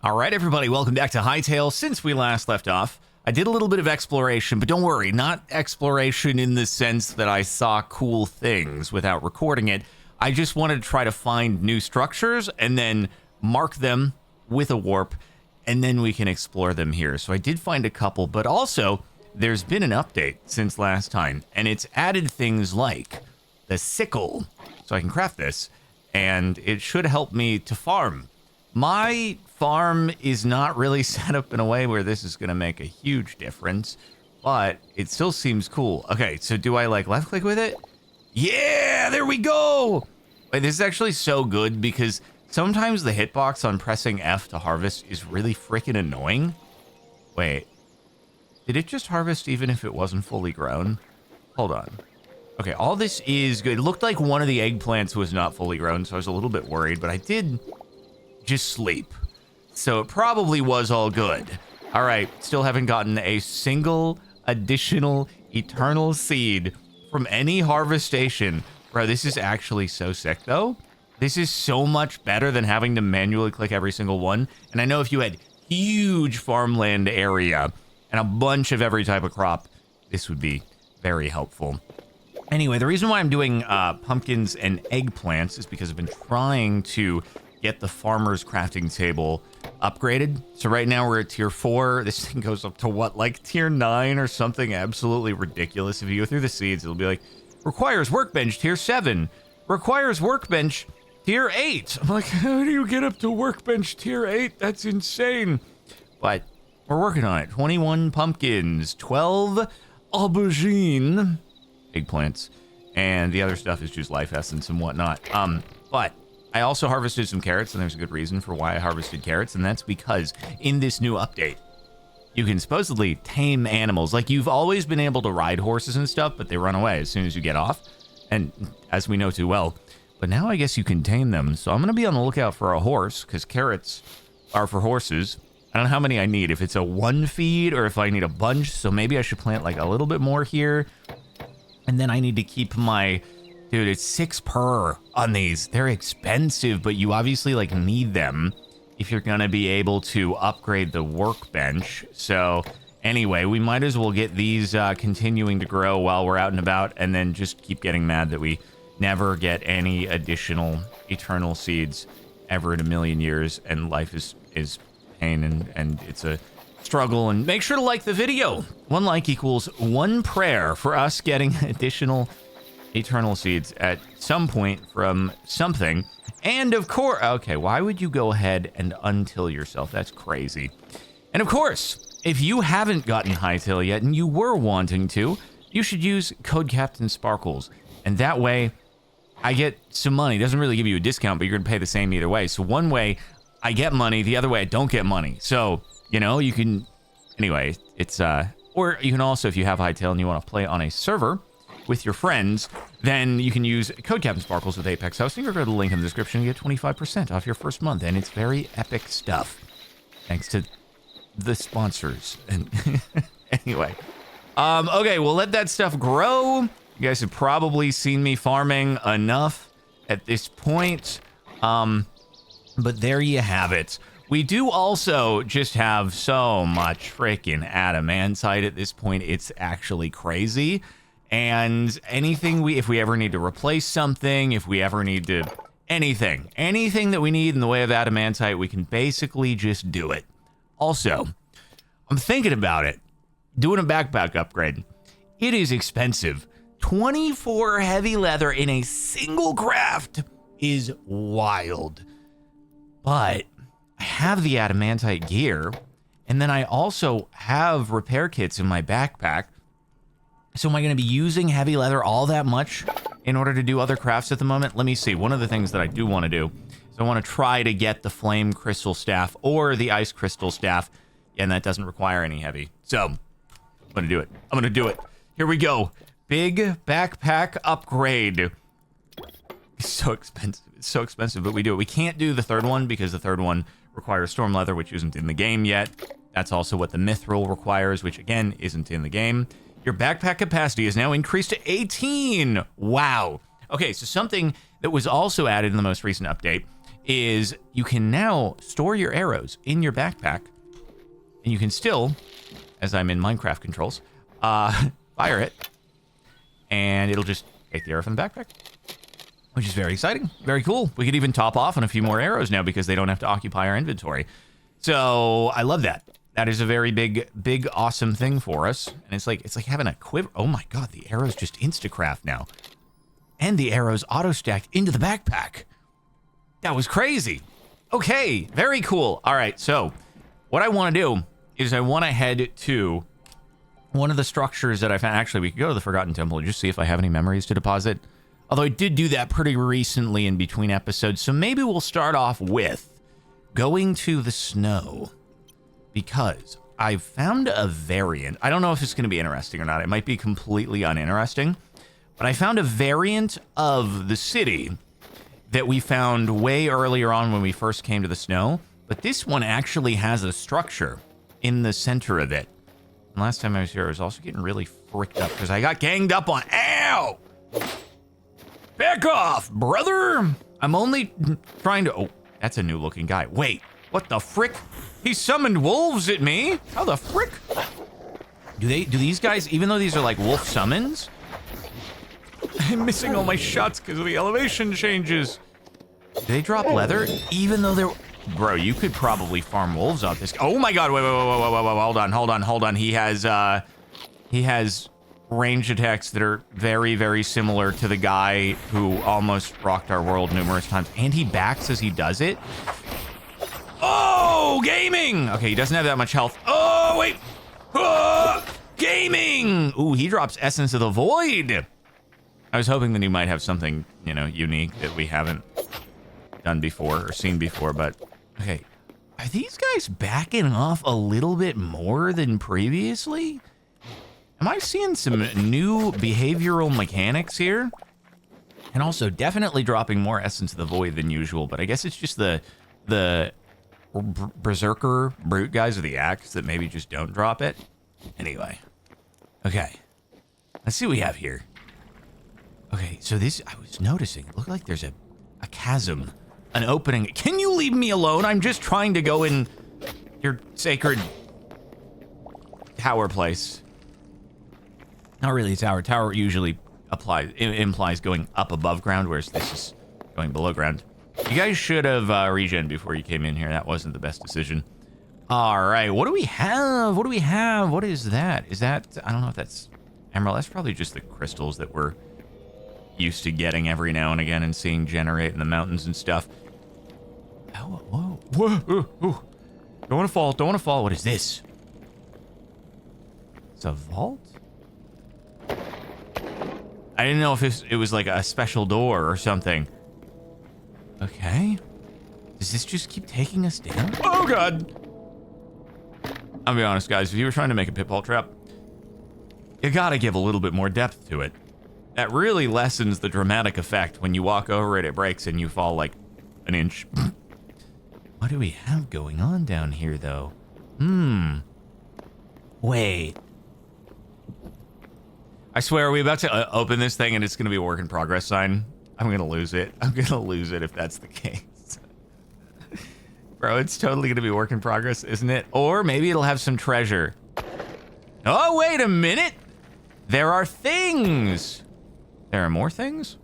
All right, everybody, welcome back to Hytale. Since we last left off, I did a little bit of exploration, but don't worry, not exploration in the sense that I saw cool things without recording it. I just wanted to try to find new structures and then mark them with a warp, and then we can explore them here. So I did find a couple, but also there's been an update since last time, and it's added things like the sickle, so I can craft this, and it should help me to farm. My farm is not really set up in a way where this is going to make a huge difference, but it still seems cool. Okay, so do I like left click with it? Yeah, there we go. Wait, this is actually so good because sometimes the hitbox on pressing F to harvest is really freaking annoying. Wait, did it just harvest even if it wasn't fully grown? Hold on. Okay, all this is good. It looked like one of the eggplants was not fully grown, so I was a little bit worried, but I did just sleep. So it probably was all good. All right, still haven't gotten a single additional eternal seed from any harvest station. Bro, this is actually so sick, though. This is so much better than having to manually click every single one. And I know if you had huge farmland area and a bunch of every type of crop, this would be very helpful. Anyway, the reason why I'm doing pumpkins and eggplants is because I've been trying to get the farmer's crafting table upgraded. So right now we're at tier 4. This thing goes up to what, like tier 9 or something absolutely ridiculous. If you go through the seeds, it'll be like, requires workbench tier 7, requires workbench tier 8. I'm like, how do you get up to workbench tier 8? That's insane. But we're working on it. 21 pumpkins, 12 aubergine, eggplants, and the other stuff is just life essence and whatnot. But I also harvested some carrots, and there's a good reason for why I harvested carrots, and that's because in this new update, you can supposedly tame animals. Like, you've always been able to ride horses and stuff, but they run away as soon as you get off, and as we know too well. But now I guess you can tame them, so I'm going to be on the lookout for a horse, because carrots are for horses. I don't know how many I need, if it's a 1 feed or if I need a bunch, so maybe I should plant like a little bit more here, and then I need to keep my... Dude, it's 6 per on these. They're expensive, but you obviously like need them if you're gonna be able to upgrade the workbench. So anyway, we might as well get these continuing to grow while we're out and about, and then just keep getting mad that we never get any additional eternal seeds ever in a million years, and life is pain, and it's a struggle. And make sure to like the video. 1 like equals 1 prayer for us getting additional eternal seeds at some point from something. And of course, okay, why would you go ahead and untill yourself? That's crazy. And of course, if you haven't gotten Hytale yet and you were wanting to, you should use code CaptainSparklez, and that way I get some money. It doesn't really give you a discount, but you're gonna pay the same either way. So one way I get money, the other way I don't get money. So, you know, you can, anyway, it's or you can also, if you have Hytale and you want to play on a server with your friends, then you can use code CaptainSparklez with Apex Hosting, or go to the link in the description and get 25% off your first month, and it's very epic stuff. Thanks to the sponsors. And anyway, okay, we'll let that stuff grow. You guys have probably seen me farming enough at this point, but there you have it. We do also just have so much freaking adamantite at this point. It's actually crazy. And anything if we ever need to replace something, if we ever need to, anything that we need in the way of adamantite, we can basically just do it. Also, I'm thinking about it, doing a backpack upgrade. It is expensive. 24 heavy leather in a single craft is wild. But I have the adamantite gear, and then I also have repair kits in my backpack. So am I going to be using heavy leather all that much in order to do other crafts at the moment? Let me see. One of the things that I do want to do is I want to try to get the flame crystal staff or the ice crystal staff, and that doesn't require any heavy. So I'm going to do it. I'm going to do it. Here we go. Big backpack upgrade. It's so expensive. It's so expensive, but we do it. We can't do the third one because the third one requires storm leather, which isn't in the game yet. That's also what the mithril requires, which again isn't in the game. Your backpack capacity is now increased to 18. Wow. Okay, so something that was also added in the most recent update is you can now store your arrows in your backpack, and you can still, as I'm in Minecraft controls, fire it, and it'll just take the arrow from the backpack, which is very exciting. Very cool. We could even top off on a few more arrows now because they don't have to occupy our inventory. So I love that. That is a very big, awesome thing for us. And it's like having a quiver. Oh my God, the arrows just instacraft now. And the arrows auto-stacked into the backpack. That was crazy. Okay, very cool. All right, so what I want to do is I want to head to one of the structures that I found. Actually, we could go to the Forgotten Temple and just see if I have any memories to deposit. Although I did do that pretty recently in between episodes. So maybe we'll start off with going to the snow, because I found a variant. I don't know if it's going to be interesting or not. It might be completely uninteresting. But I found a variant of the city that we found way earlier on when we first came to the snow. But this one actually has a structure in the center of it. And last time I was here, I was also getting really fricked up because I got ganged up on. Ow! Back off, brother! I'm only trying to... Oh, that's a new looking guy. Wait, what the frick? He summoned wolves at me? How the frick? Do these guys, even though these are like wolf summons? I'm missing all my shots because of the elevation changes. Do they drop leather? Even though they're... Bro, you could probably farm wolves out this... Oh my God, wait, hold on. He has range attacks that are very, very similar to the guy who almost rocked our world numerous times. And he backs as he does it. Oh, gaming! Okay, he doesn't have that much health. Oh, wait. Gaming! Ooh, he drops Essence of the Void. I was hoping that he might have something, you know, unique that we haven't done before or seen before, but... Okay, are these guys backing off a little bit more than previously? Am I seeing some new behavioral mechanics here? And also definitely dropping more Essence of the Void than usual, but I guess it's just the berserker brute guys with the axe that maybe just don't drop it. Anyway. Okay. Let's see what we have here. Okay, so this, I was noticing, it looked like there's a chasm, an opening. Can you leave me alone? I'm just trying to go in your sacred tower place. Not really a tower. Tower usually implies going up above ground, whereas this is going below ground. You guys should have regen before you came in here. That wasn't the best decision. All right, what do we have? What do we have? What is that? Is that, I don't know if that's emerald. That's probably just the crystals that we're used to getting every now and again and seeing generate in the mountains and stuff. Oh, whoa. Don't want to fall. What is this? It's a vault? I didn't know if it was like a special door or something. Okay. Does this just keep taking us down? Oh, God. I'll be honest, guys. If you were trying to make a pitfall trap, you gotta give a little bit more depth to it. That really lessens the dramatic effect. When you walk over it, it breaks and you fall like an inch. What do we have going on down here, though? Wait. I swear, are we about to open this thing and it's going to be a work in progress sign? I'm going to lose it. I'm going to lose it if that's the case. Bro, it's totally going to be work in progress, isn't it? Or maybe it'll have some treasure. Oh, wait a minute. There are things. There are more things?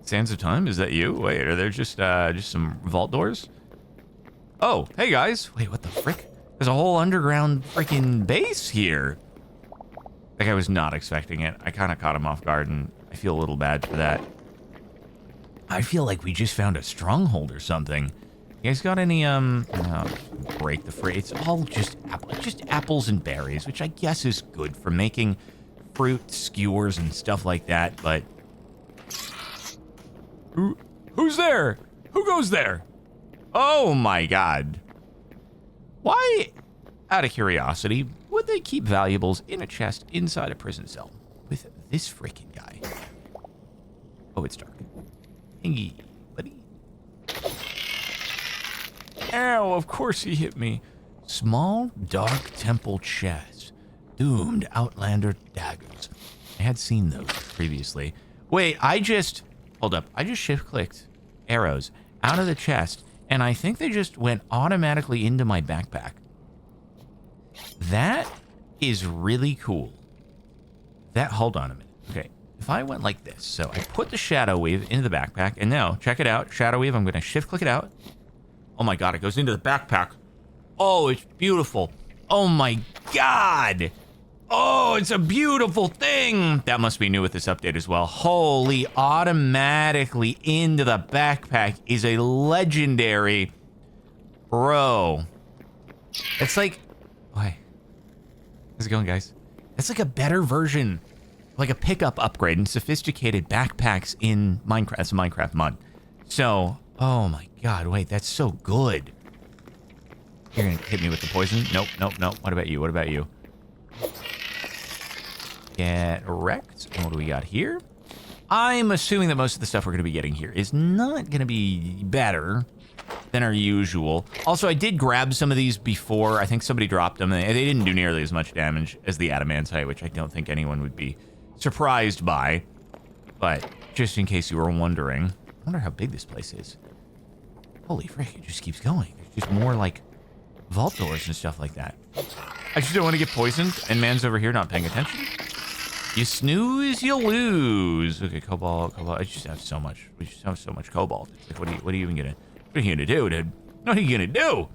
Sands of Time, is that you? Wait, are there just some vault doors? Oh, hey guys. Wait, what the frick? There's a whole underground freaking base here. Like, I was not expecting it. I kind of caught him off guard, and I feel a little bad for that. I feel like we just found a stronghold or something. You guys got any, break the free. It's all just apples and berries, which I guess is good for making fruit skewers and stuff like that, but... Who's there? Who goes there? Oh my God. Why, out of curiosity, would they keep valuables in a chest inside a prison cell with this freaking guy? Oh, it's dark. Hey, buddy. Ow, of course he hit me. Small, dark temple chest. Doomed Outlander daggers. I had seen those previously. Wait, hold up. I just shift-clicked arrows, out of the chest, and I think they just went automatically into my backpack. That is really cool. Hold on a minute. Okay, if I went like this, so I put the shadow weave into the backpack, and now, check it out, shadow weave, I'm gonna shift click it out. Oh my god, it goes into the backpack. Oh, it's beautiful. Oh my god. Oh, it's a beautiful thing. That must be new with this update as well. Holy, automatically into the backpack is a legendary. Bro. It's like, why? How's it going, guys? It's like a better version, like a pickup upgrade in sophisticated backpacks in Minecraft. That's a Minecraft mod. So, oh my god, wait, that's so good. You're gonna hit me with the poison? Nope, nope, nope. What about you? What about you? Get wrecked. And what do we got here? I'm assuming that most of the stuff we're gonna be getting here is not gonna be better than our usual. Also, I did grab some of these before. I think somebody dropped them. They didn't do nearly as much damage as the adamantite, which I don't think anyone would be surprised by. But just in case you were wondering, I wonder how big this place is. Holy frick, it just keeps going. There's just more like vault doors and stuff like that. I just don't want to get poisoned, and man's over here not paying attention. You snooze, you lose. Okay, cobalt. I just have so much. We just have so much cobalt. It's like, what are you even gonna? What are you gonna do, dude? What are you gonna do?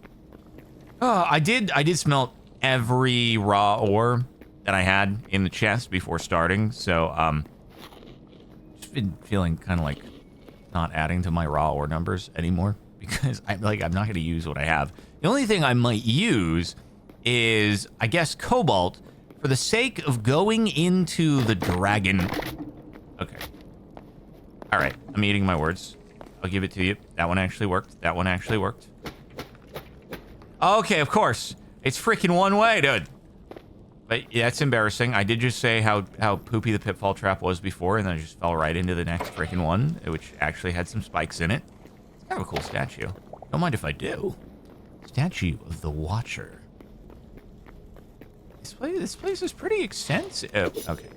Oh, I did smelt every raw ore that I had in the chest before starting. So just been feeling kind of like not adding to my raw ore numbers anymore because I'm not gonna use what I have. The only thing I might use is, I guess, cobalt for the sake of going into the dragon. Okay. All right, I'm eating my words. I'll give it to you. That one actually worked. That one actually worked. Okay, of course. It's freaking one way, dude. But yeah, it's embarrassing. I did just say how poopy the pitfall trap was before, and then I just fell right into the next freaking one, which actually had some spikes in it. It's kind of a cool statue. Don't mind if I do. Statue of the Watcher. This place is pretty extensive. Oh, okay.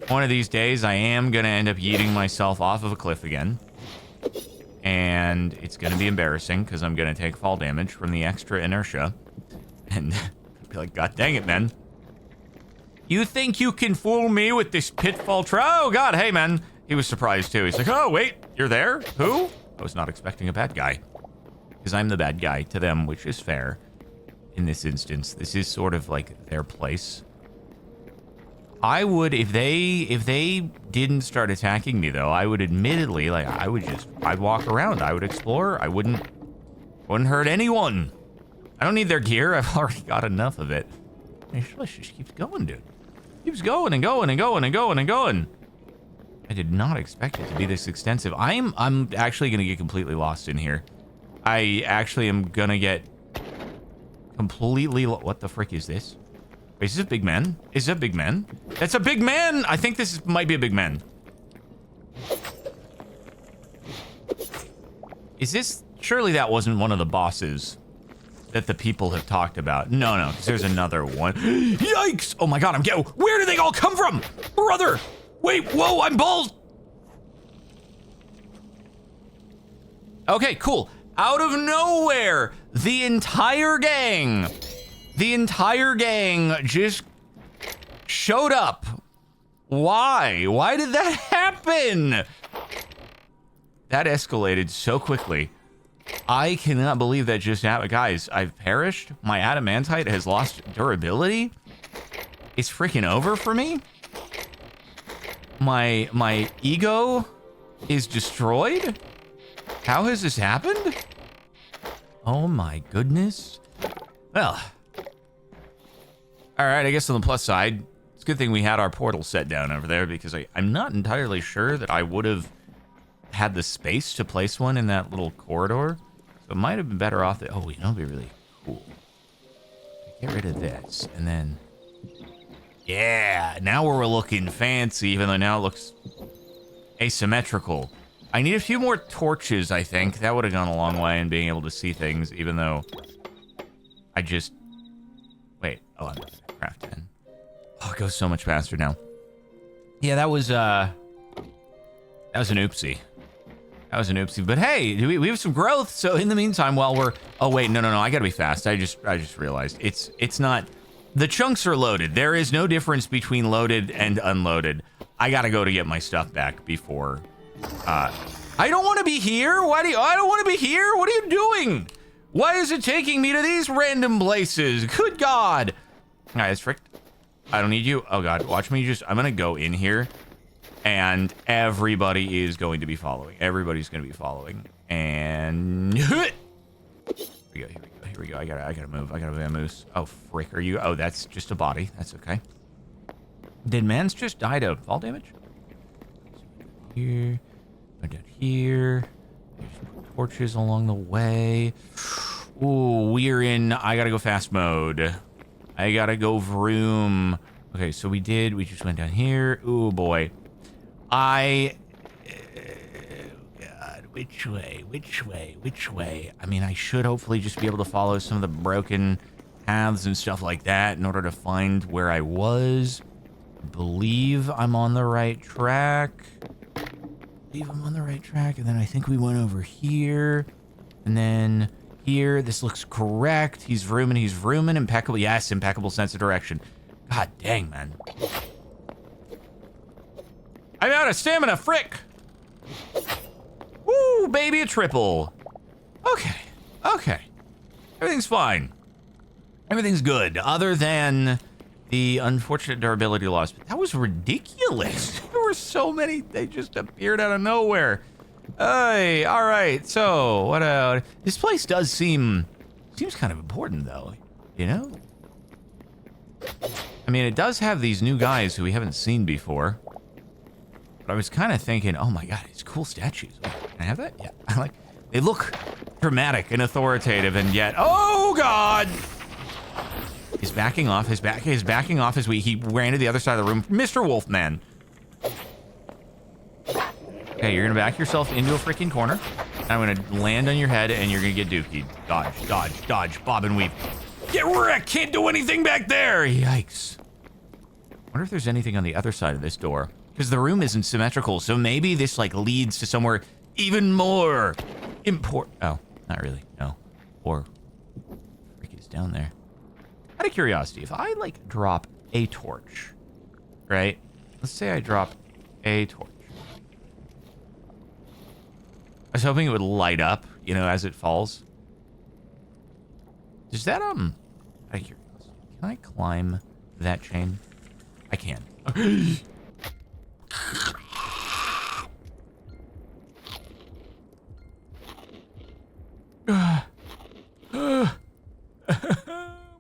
One of these days, I am going to end up yeeting myself off of a cliff again. And it's going to be embarrassing because I'm going to take fall damage from the extra inertia. And be like, god dang it, man. You think you can fool me with this pitfall trap? Oh, god, hey, man. He was surprised, too. He's like, oh, wait, you're there? Who? I was not expecting a bad guy. Because I'm the bad guy to them, which is fair. In this instance, this is sort of like their place. I would, if they didn't start attacking me, though, I would admittedly, like, I'd walk around. I would explore. I wouldn't hurt anyone. I don't need their gear. I've already got enough of it. It just keeps going, dude. Keeps going and going and going and going and going. I did not expect it to be this extensive. I'm actually going to get completely lost in here. I actually am going to get completely... What the frick is this? Wait, is this a big man? Is it a big man? That's a big man! I think this might be a big man. Is this... Surely that wasn't one of the bosses that the people have talked about. No, because there's another one. Yikes! Oh my god, I'm getting... Where did they all come from? Brother! Wait, whoa, I'm bald! Okay, cool. Out of nowhere, the entire gang just showed up. Why? Why did that happen? That escalated so quickly. I cannot believe that just happened. Guys, I've perished. My adamantite has lost durability. It's freaking over for me. My ego is destroyed. How has this happened? Oh my goodness. Well, all right, I guess on the plus side, it's a good thing we had our portal set down over there because I'm not entirely sure that I would have had the space to place one in that little corridor. So it might have been better off that, oh, you know, it'd be really cool. Get rid of this and then, yeah, now we're looking fancy, even though now it looks asymmetrical. I need a few more torches, I think. That would have gone a long way in being able to see things, even though I just... Wait. Oh, I'm not gonna craft 10. Oh, it goes so much faster now. Yeah, that was an oopsie. That was an oopsie. But hey, we have some growth. So in the meantime, while we're... Oh, wait. No. I got to be fast. I just realized. It's not... The chunks are loaded. There is no difference between loaded and unloaded. I got to go to get my stuff back before... I don't want to be here. I don't want to be here. What are you doing? Why is it taking me to these random places? Good God. All right, that's fricked. I don't need you. Oh, God. Watch me just... I'm going to go in here. And everybody is going to be following. Everybody's going to be following. And... Here we go. I gotta move. I gotta vamoose. Oh, frick. Are you... Oh, that's just a body. That's okay. Did Mans just die to fall damage? Here. Go down here. There's torches along the way. Ooh, we're in... I gotta go fast mode. I gotta go vroom. Okay, so we just went down here. Ooh, boy. God, which way? I mean, I should hopefully just be able to follow some of the broken paths and stuff like that in order to find where I was. I believe I'm on the right track. And then I think we went over here. And then here, this looks correct. He's vrooming. Impeccable. Yes, impeccable sense of direction. God dang, man. I'm out of stamina, frick! Woo, baby, a triple. Okay. Everything's fine. Everything's good, other than the unfortunate durability loss. But that was ridiculous. There were so many, they just appeared out of nowhere. Hey, all right, so, what this place does seems kind of important, though, you know? I mean, it does have these new guys who we haven't seen before. But I was kind of thinking, oh my God, it's cool statues. Can I have that? Yeah. They look dramatic and authoritative, and yet, oh God! He's backing off. He's backing off as he ran to the other side of the room. Mr. Wolfman. Okay, you're gonna back yourself into a freaking corner. And I'm gonna land on your head, and you're gonna get dookied. Dodge, bob and weave. Get wrecked! Can't do anything back there! Yikes. Wonder if there's anything on the other side of this door. Because the room isn't symmetrical, so maybe this, leads to somewhere even more Oh, not really, no. Or, frick is down there. Out of curiosity, if I, drop a torch, right? Let's say I drop a torch. I was hoping it would light up, as it falls. Does that, out of curiosity, can I climb that chain? I can. Okay.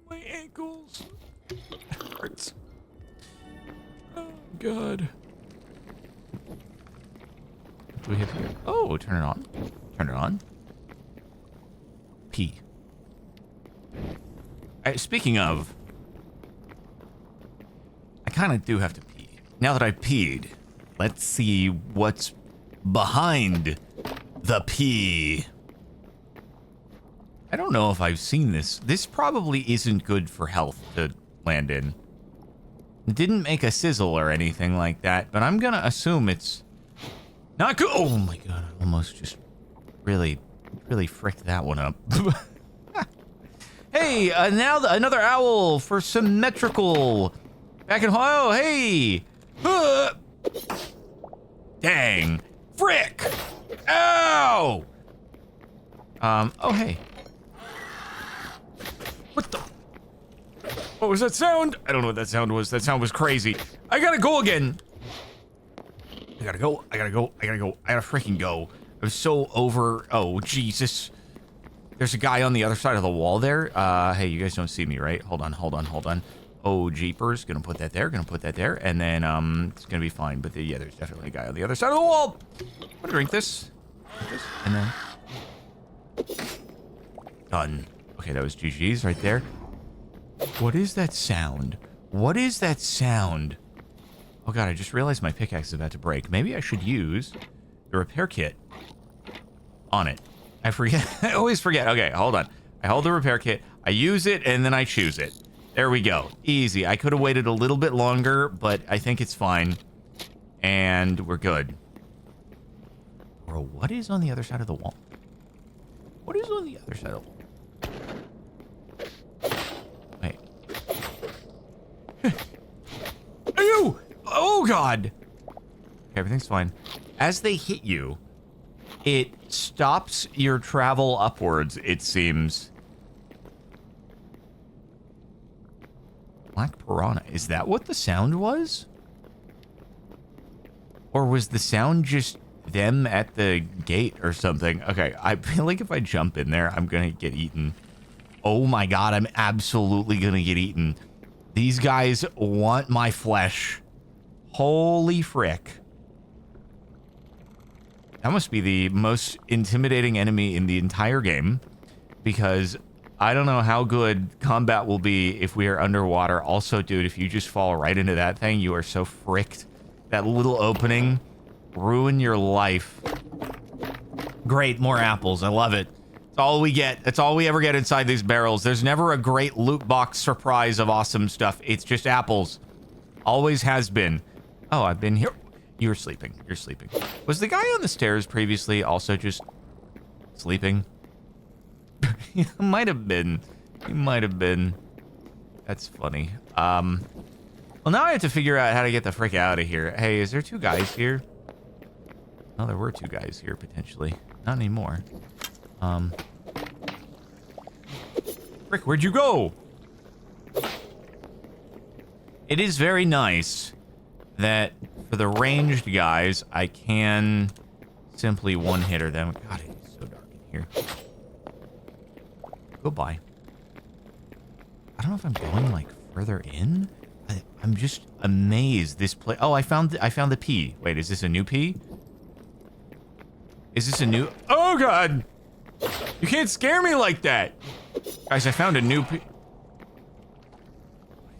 My ankles. It hurts. Oh, God. What do we have here? Oh, turn it on. Turn it on. P. Speaking of, I kind of do have to pee. Now that I've peed, let's see what's behind the pee. I don't know if I've seen this. This probably isn't good for health to land in. It didn't make a sizzle or anything like that, but I'm gonna assume it's not good. Oh my God, I almost just really fricked that one up. Hey, now another owl for symmetrical. Back in, oh, hey. Dang. Frick. Ow. Oh, hey. What the? What was that sound? I don't know what that sound was. That sound was crazy. I gotta go again. I gotta go. I gotta freaking go. I was so over. Oh, Jesus. There's a guy on the other side of the wall there. Hey, you guys don't see me, right? Hold on. Oh, jeepers. Gonna put that there. And then, it's gonna be fine. But yeah, there's definitely a guy on the other side of the wall. I'm gonna drink this. And then. Done. Okay, that was GG's right there. What is that sound? Oh God, I just realized my pickaxe is about to break. Maybe I should use the repair kit on it. I forget. I always forget. Okay, hold on. I hold the repair kit, I use it, and then I choose it. There we go. Easy. I could have waited a little bit longer, but I think it's fine. And we're good. Bro, what is on the other side of the wall? What is on the other side of the wall? Wait. Ew! Oh, God! Okay, everything's fine. As they hit you, it stops your travel upwards, it seems. Black piranha. Is that what the sound was? Or was the sound just them at the gate or something? Okay, I feel like if I jump in there, I'm gonna get eaten. Oh my God, I'm absolutely gonna get eaten. These guys want my flesh. Holy frick. That must be the most intimidating enemy in the entire game, because I don't know how good combat will be if we are underwater. Also, dude, if you just fall right into that thing, you are so fricked. That little opening, ruin your life. Great, more apples. I love it. That's all we get. That's all we ever get inside these barrels. There's never a great loot box surprise of awesome stuff. It's just apples. Always has been. Oh, I've been here. You're sleeping. You're sleeping. Was the guy on the stairs previously also just sleeping? He might have been. He might have been. That's funny. Well, now I have to figure out how to get the frick out of here. Hey, is there two guys here? Oh, there were two guys here, potentially. Not anymore. Frick, where'd you go? It is very nice that for the ranged guys, I can simply one-hitter them. God, it is so dark in here. Goodbye. I don't know if I'm going, like, further in. I'm just amazed. This place. Oh, I found the P. Wait, is this a new P? Is this a new? Oh God! You can't scare me like that, guys. I found a new P. What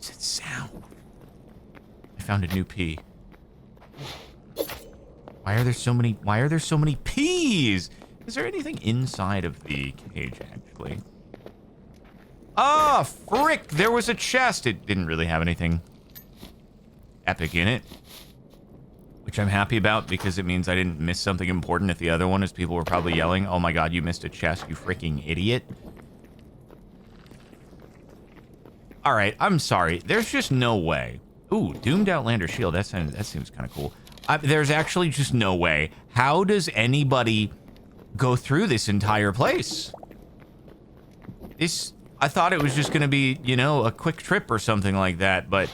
is that sound? I found a new P. Why are there so many? Why are there so many P's? Is there anything inside of the cage actually? Ah, frick! There was a chest. It didn't really have anything epic in it, which I'm happy about because it means I didn't miss something important at the other one, as people were probably yelling, "Oh my God, you missed a chest, you freaking idiot!" All right, I'm sorry. There's just no way. Ooh, Doomed Outlander Shield. That seems kind of cool. There's actually just no way. How does anybody go through this entire place? I thought it was just going to be, you know, a quick trip or something like that, but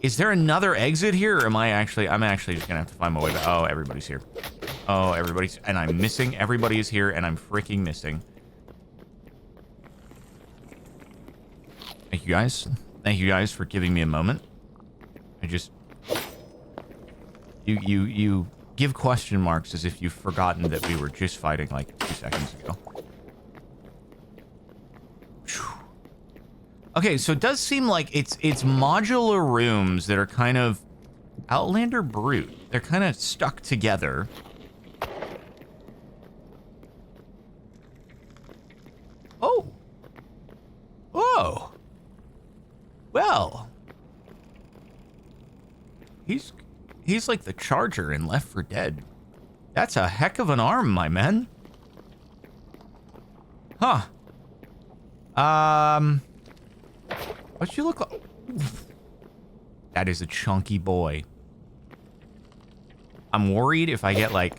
is there another exit here, or I'm actually just going to have to find my way back. Oh, everybody's here. Oh, and I'm missing. Everybody is here, and I'm freaking missing. Thank you guys. Thank you guys for giving me a moment. You give question marks as if you've forgotten that we were just fighting like 2 seconds ago. Okay, so it does seem like it's modular rooms that are kind of Outlander Brute. They're kind of stuck together. Oh. Oh. Well. He's like the Charger in Left 4 Dead. That's a heck of an arm, my man. Huh. What you look like? That is a chunky boy. I'm worried if I get like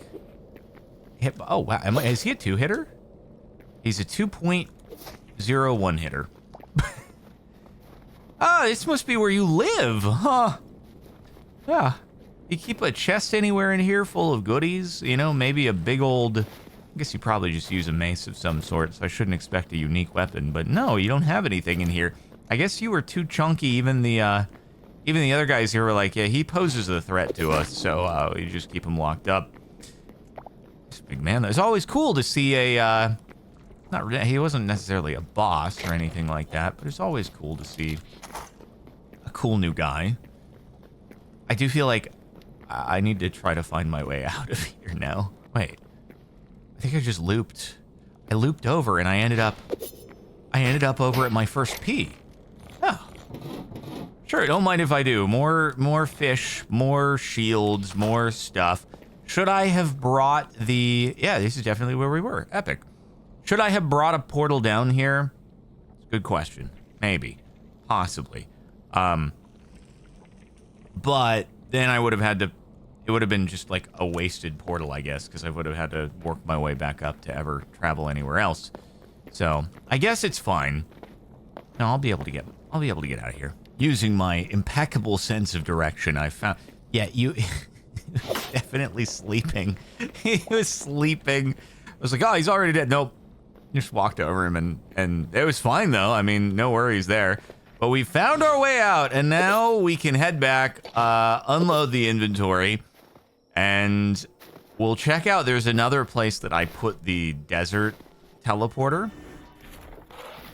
hit. Oh wow, is he a 2-hitter? He's a 2.01 hitter. Ah, this must be where you live, huh? Yeah. You keep a chest anywhere in here full of goodies? You know, maybe a big old... I guess you probably just use a mace of some sort, so I shouldn't expect a unique weapon. But no, you don't have anything in here. I guess you were too chunky. Even the other guys here were like, yeah, he poses a threat to us, so we just keep him locked up. This big man. It's always cool to see a... he wasn't necessarily a boss or anything like that, but it's always cool to see a cool new guy. I do feel like I need to try to find my way out of here now. Wait. I think I just looped. I looped over and I ended up over at my first P. Oh. Sure, don't mind if I do. More fish, more shields, more stuff. Should I have brought the... Yeah, this is definitely where we were. Epic. Should I have brought a portal down here? Good question. Maybe. Possibly. But then I would have had to... It would have been just like a wasted portal, I guess, because I would have had to work my way back up to ever travel anywhere else. So, I guess it's fine. No, I'll be able to get out of here. Using my impeccable sense of direction, I found... Yeah, you... definitely sleeping. He was sleeping. I was like, oh, he's already dead. Nope. Just walked over him, and it was fine, though. I mean, no worries there. But we found our way out, and now we can head back, unload the inventory, and we'll check out. There's another place that I put the desert teleporter.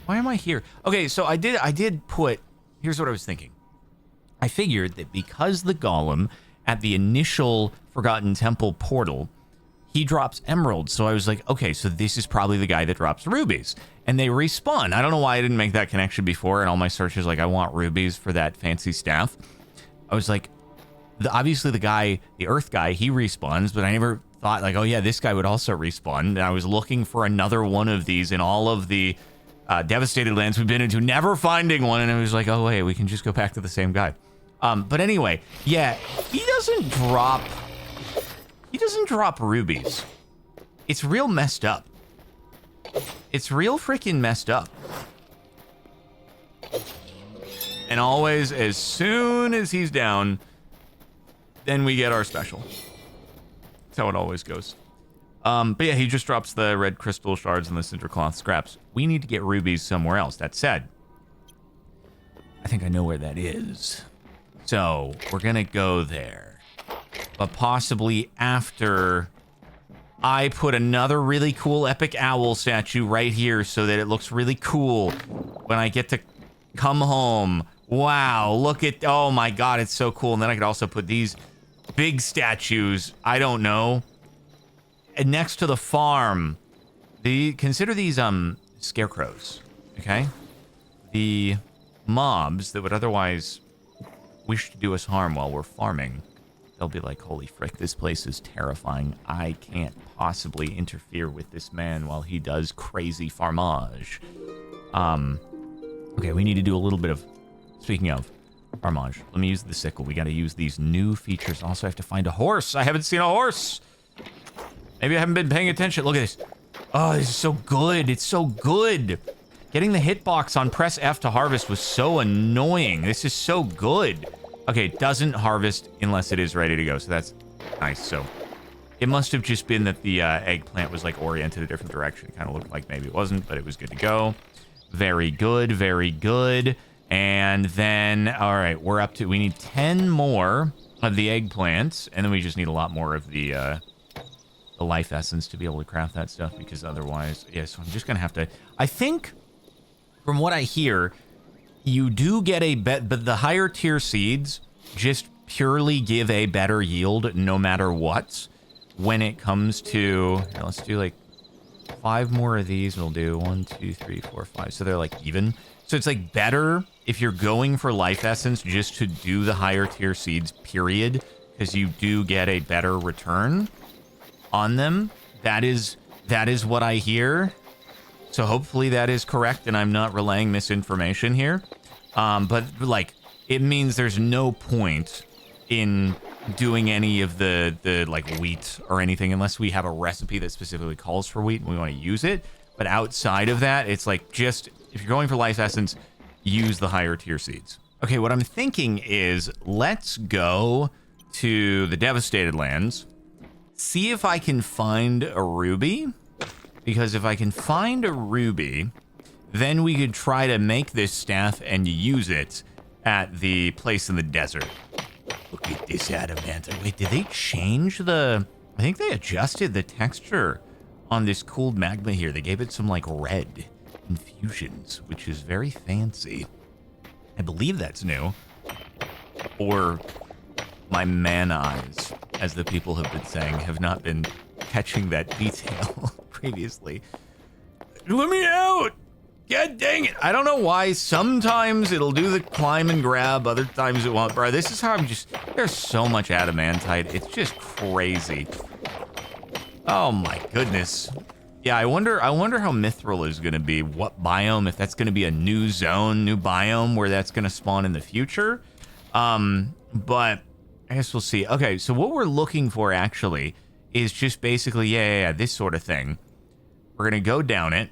Why am I here? Okay, so I did put... Here's what I was thinking. I figured that because the golem at the initial Forgotten Temple portal, he drops emeralds. So I was like, okay, so this is probably the guy that drops rubies. And they respawn. I don't know why I didn't make that connection before. And all my searches, like, I want rubies for that fancy staff. I was like, obviously the guy, the earth guy, he respawns, but I never thought, like, oh yeah, this guy would also respawn. And I was looking for another one of these in all of the devastated lands we've been into, never finding one. And I was like, oh wait, we can just go back to the same guy. But anyway, yeah, he doesn't drop rubies. It's real messed up. It's real freaking messed up. And always, as soon as he's down, then we get our special. That's how it always goes. But yeah, he just drops the red crystal shards and the cinder cloth scraps. We need to get rubies somewhere else. That said, I think I know where that is. So, we're gonna go there. But possibly after I put another really cool epic owl statue right here so that it looks really cool when I get to come home. Wow, look at... Oh my god, it's so cool. And then I could also put these big statues, I don't know, and next to the farm. Consider these scarecrows, okay? The mobs that would otherwise wish to do us harm while we're farming. They'll be like, holy frick, this place is terrifying. I can't possibly interfere with this man while he does crazy farmage. Okay, we need to do a little bit of... Speaking of farmage, let me use the sickle. We got to use these new features. Also, I have to find a horse. I haven't seen a horse. Maybe I haven't been paying attention. Look at this. Oh, this is so good. It's so good. Getting the hitbox on press F to harvest was so annoying. This is so good. Okay, it doesn't harvest unless it is ready to go, so that's nice. So it must have just been that the eggplant was like oriented a different direction. It kind of looked like maybe it wasn't, but it was good to go. Very good, very good. And then, all right, we're up to, we need 10 more of the eggplants, and then we just need a lot more of the life essence to be able to craft that stuff, because otherwise, yeah, so I'm just gonna have to, I think, from what I hear, you do get a but the higher tier seeds just purely give a better yield no matter what when it comes to, let's do like 5 more of these. We'll do 1, 2, 3, 4, 5. So they're like even. So it's like better if you're going for life essence just to do the higher tier seeds, period, because you do get a better return on them. That is what I hear. So hopefully that is correct and I'm not relaying misinformation here. But like, it means there's no point in doing any of the like wheat or anything unless we have a recipe that specifically calls for wheat and we want to use it. But outside of that, it's like, just if you're going for life essence, use the higher tier seeds. Okay, what I'm thinking is let's go to the devastated lands, see if I can find a ruby, because if I can find a ruby, then we could try to make this staff and use it at the place in the desert. Look at this adamant. Wait, did they change the... I think they adjusted the texture on this cooled magma here. They gave it some, like, red infusions, which is very fancy. I believe that's new. Or my man eyes, as the people have been saying, have not been catching that detail previously. Let me out! God dang it. I don't know why. Sometimes it'll do the climb and grab. Other times it won't. Bro, this is how I'm just... There's so much adamantite. It's just crazy. Oh my goodness. Yeah, I wonder how Mithril is going to be. What biome, if that's going to be a new zone, new biome where that's going to spawn in the future. But I guess we'll see. Okay, so what we're looking for actually is just basically, yeah, this sort of thing. We're going to go down it.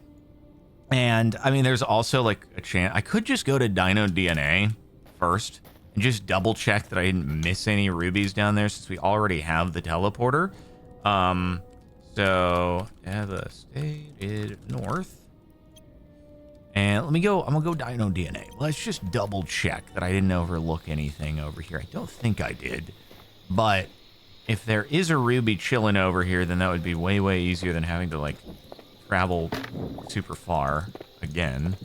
And, I mean, there's also, like, a chance... I could just go to Dino DNA first and just double-check that I didn't miss any rubies down there since we already have the teleporter. So, devastated north. And let me go... I'm going to go Dino DNA. Let's just double-check that I didn't overlook anything over here. I don't think I did. But if there is a ruby chilling over here, then that would be way, way easier than having to, like... travel super far again.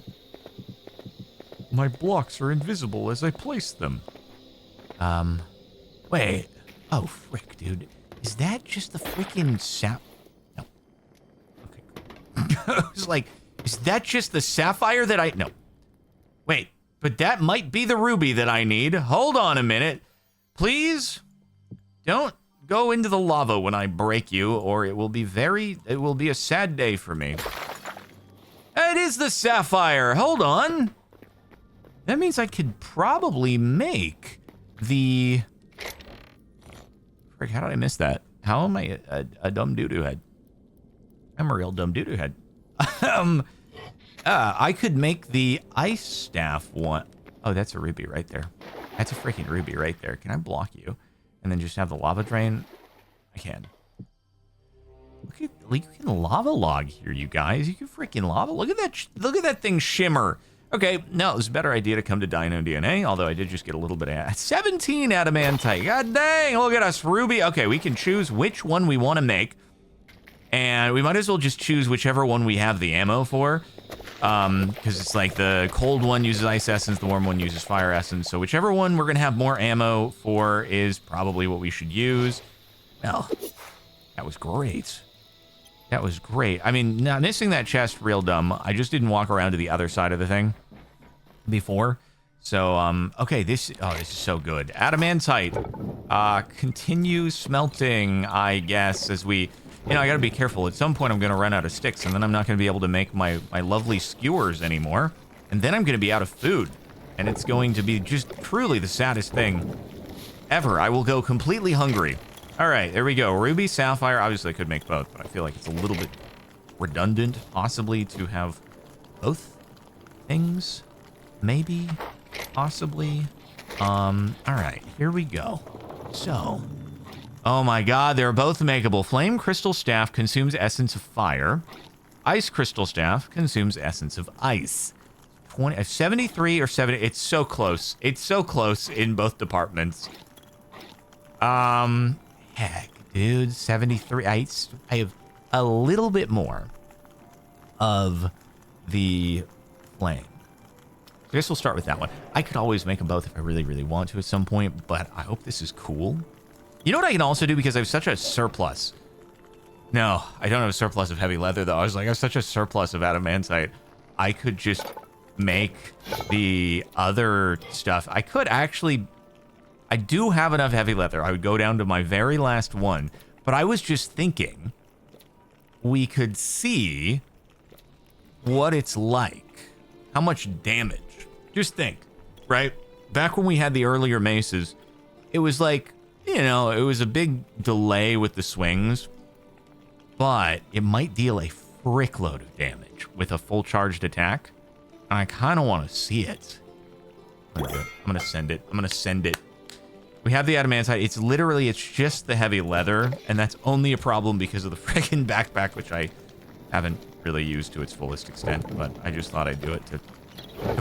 My blocks are invisible as I place them. Wait. Oh, frick, dude. Is that just the freaking sap? No. Okay. I was like, is that just the sapphire that I... No. Wait, but that might be the ruby that I need. Hold on a minute. Please don't go into the lava when I break you, or it will be a sad day for me. It is the sapphire. Hold on. That means I could probably make the... Frick, how did I miss that? How am I a dumb doo-doo head? I'm a real dumb doo-doo head. I could make the ice staff one. Oh, that's a ruby right there. That's a freaking ruby right there. Can I block you? And then just have the lava drain? I can. Look at, like, you can lava log here, you guys. You can freaking lava. Look at that. Look at that thing shimmer. Okay, no, it was a better idea to come to Dino DNA, although I did just get a little bit of 17 adamantite. God dang, look at us, ruby. Okay, we can choose which one we want to make. And we might as well just choose whichever one we have the ammo for. Because it's like the cold one uses ice essence, the warm one uses fire essence. So whichever one we're going to have more ammo for is probably what we should use. Well, that was great. That was great. I mean, not missing that chest, real dumb. I just didn't walk around to the other side of the thing before. So, okay, this is so good. Adamantite. Continue smelting, I guess, as we... You know, I gotta be careful. At some point, I'm gonna run out of sticks, and then I'm not gonna be able to make my lovely skewers anymore. And then I'm gonna be out of food. And it's going to be just truly the saddest thing ever. I will go completely hungry. All right, there we go. Ruby, sapphire. Obviously, I could make both, but I feel like it's a little bit redundant, possibly, to have both things. Maybe, possibly. All right, here we go. So... Oh my god, they're both makeable. Flame Crystal Staff consumes essence of fire. Ice Crystal Staff consumes essence of ice. 73 or 70. It's so close. It's so close in both departments. Heck, dude. 73. I have a little bit more of the flame. I guess we'll start with that one. I could always make them both if I really, really want to at some point, but I hope this is cool. You know what I can also do, because I have such a surplus. No, I don't have a surplus of heavy leather, though. I was like, I have such a surplus of adamantite. I could just make the other stuff. I could actually... I do have enough heavy leather. I would go down to my very last one. But I was just thinking we could see what it's like. How much damage. Just think, right? Back when we had the earlier maces, it was like... You know, it was a big delay with the swings, but it might deal a frickload of damage with a full charged attack. And I kind of want to see it. I'm going to send it. I'm going to send it. We have the adamantite. It's literally, it's just the heavy leather, and that's only a problem because of the freaking backpack, which I haven't really used to its fullest extent, but I just thought I'd do it to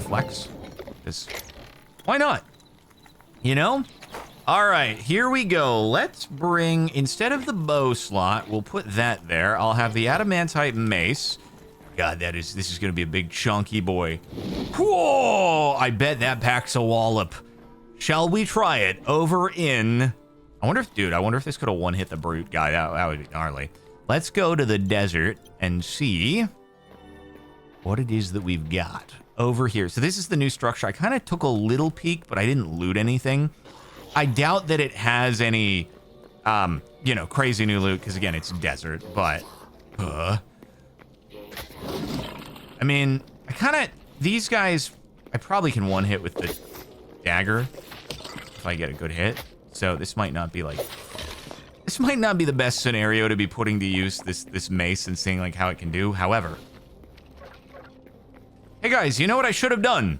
flex. Because why not? You know? All right, here we go. Let's bring, instead of the bow slot, we'll put that there. I'll have the adamantite mace. God, this is going to be a big chunky boy. Whoa! I bet that packs a wallop. Shall we try it over in... I wonder if this could have one-hit the brute guy. That would be gnarly. Let's go to the desert and see what it is that we've got over here. So this is the new structure. I kind of took a little peek, but I didn't loot anything. I doubt that it has any, you know, crazy new loot, because again, it's desert, but, I mean, these guys, I probably can one hit with the dagger if I get a good hit. So this might not be the best scenario to be putting to use this mace and seeing like how it can do. However, hey guys, you know what I should have done?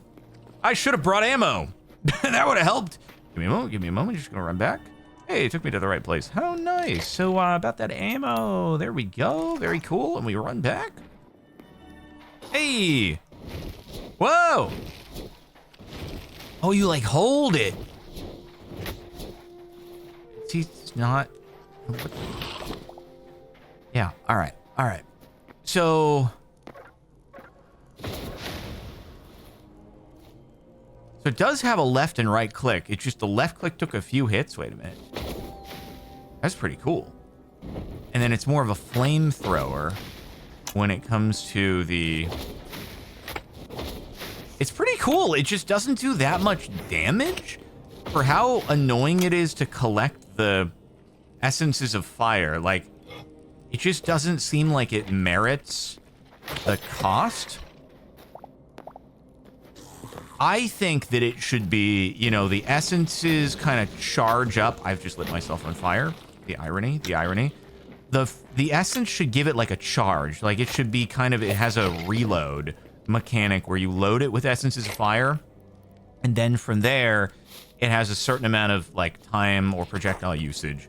I should have brought ammo. That would have helped. Give me a moment. Just gonna run back. Hey, it took me to the right place. How nice. So about that ammo, there we go. Very cool. And we run back. Hey. Whoa. Oh, you like hold it. See, it's not. Yeah. All right. All right. So it does have a left and right click. It's just the left click took a few hits. Wait a minute. That's pretty cool. And then it's more of a flamethrower when it comes to the... It's pretty cool. It just doesn't do that much damage for how annoying it is to collect the essences of fire. Like, it just doesn't seem like it merits the cost. I think that it should be, you know, the essences kind of charge up. I've just lit myself on fire. The irony, the irony. The essence should give it like a charge. Like it should be kind of, it has a reload mechanic where you load it with essences of fire. And then from there, it has a certain amount of like time or projectile usage.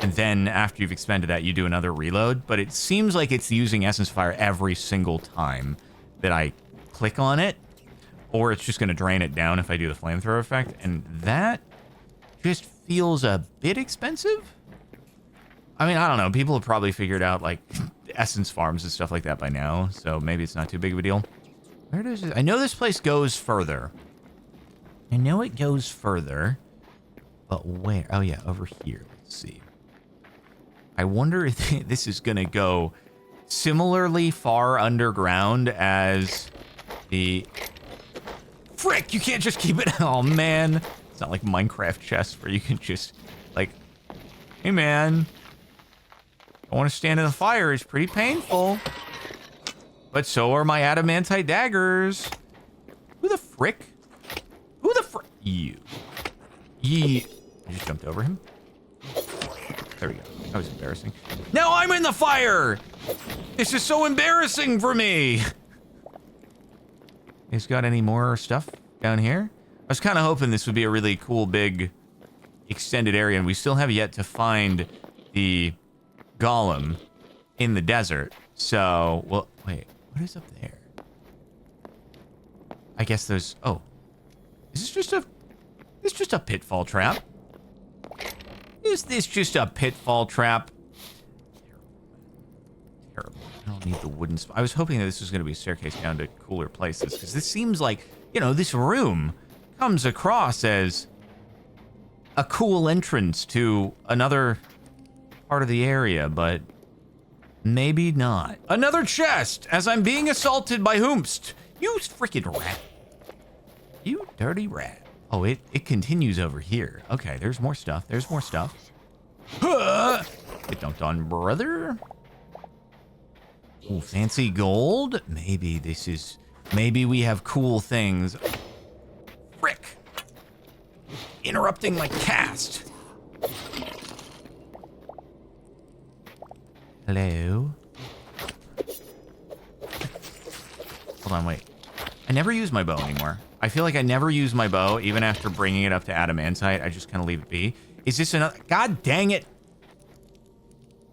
And then after you've expended that, you do another reload. But it seems like it's using essence of fire every single time that I click on it. Or it's just going to drain it down if I do the flamethrower effect. And that just feels a bit expensive. I mean, I don't know. People have probably figured out, like, essence farms and stuff like that by now. So maybe it's not too big of a deal. Where does it... I know this place goes further. I know it goes further. But where? Oh, yeah, over here. Let's see. I wonder if this is going to go similarly far underground as the... Frick, you can't just keep it. Oh, man. It's not like Minecraft chests where you can just, like, hey, man. I want to stand in the fire. It's pretty painful. But so are my adamantite daggers. Who the frick? Who the frick? You. I just jumped over him. There we go. That was embarrassing. Now I'm in the fire! This is so embarrassing for me! It's got any more stuff down here? I was kind of hoping this would be a really cool, big, extended area, and we still have yet to find the golem in the desert. So, well, wait, what is up there? I guess there's, oh, is this just a pitfall trap? Is this just a pitfall trap? Terrible. I don't need the wooden... I was hoping that this was going to be a staircase down to cooler places, because this seems like, you know, this room comes across as a cool entrance to another part of the area, but maybe not. Another chest, as I'm being assaulted by Hoomst. You freaking rat. You dirty rat. Oh, it continues over here. Okay, there's more stuff. There's more stuff. Get dunked on, brother. Ooh, fancy gold? Maybe this is... Maybe we have cool things. Frick. Interrupting my cast. Hello? Hold on, wait. I never use my bow anymore. I feel like I never use my bow, even after bringing it up to adamantite. I just kind of leave it be. Is this another... God dang it.